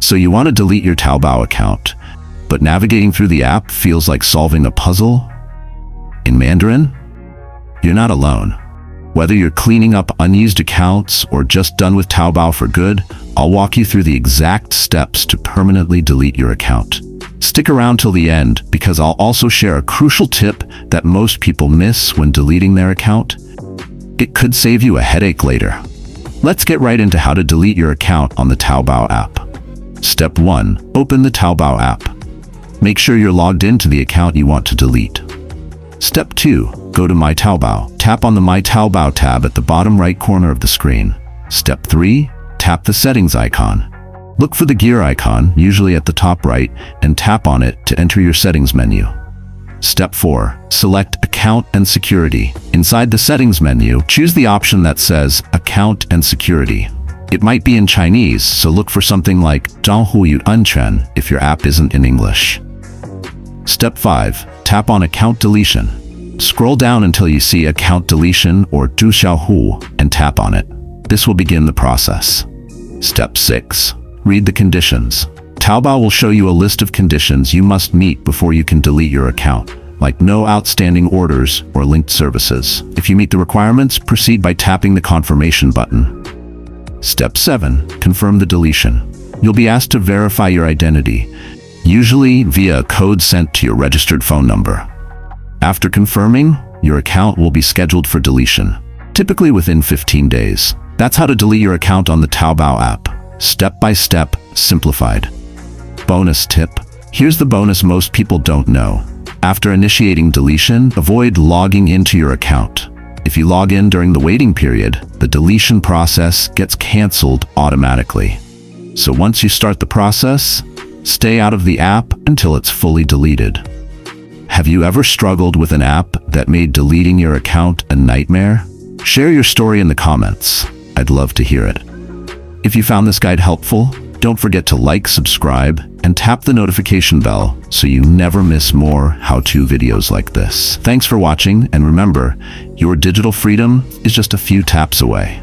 So you want to delete your Taobao account, but navigating through the app feels like solving a puzzle? In Mandarin? You're not alone. Whether you're cleaning up unused accounts or just done with Taobao for good, I'll walk you through the exact steps to permanently delete your account. Stick around till the end because I'll also share a crucial tip that most people miss when deleting their account. It could save you a headache later. Let's get right into how to delete your account on the Taobao app. Step 1. Open the Taobao app. Make sure you're logged into the account you want to delete. Step 2. Go to My Taobao. Tap on the My Taobao tab at the bottom right corner of the screen. Step 3. Tap the settings icon. Look for the gear icon, usually at the top right, and tap on it to enter your settings menu. Step 4. Select Account and Security. Inside the settings menu, choose the option that says Account and Security. It might be in Chinese, so look for something like 账户与安全 if your app isn't in English. Step 5. Tap on Account Deletion. Scroll down until you see Account Deletion or 注销户 and tap on it. This will begin the process. Step 6. Read the conditions. Taobao will show you a list of conditions you must meet before you can delete your account, like no outstanding orders or linked services. If you meet the requirements, proceed by tapping the confirmation button. Step 7. Confirm the deletion. You'll be asked to verify your identity, usually via a code sent to your registered phone number. After confirming, your account will be scheduled for deletion, typically within 15 days. That's how to delete your account on the Taobao app. Step by step, simplified. Bonus tip. Here's the bonus most people don't know. After initiating deletion, avoid logging into your account. If you log in during the waiting period, the deletion process gets canceled automatically. So once you start the process, stay out of the app until it's fully deleted. Have you ever struggled with an app that made deleting your account a nightmare? Share your story in the comments. I'd love to hear it. If you found this guide helpful, don't forget to like, subscribe, and tap the notification bell so you never miss more how-to videos like this. Thanks for watching, and remember, your digital freedom is just a few taps away.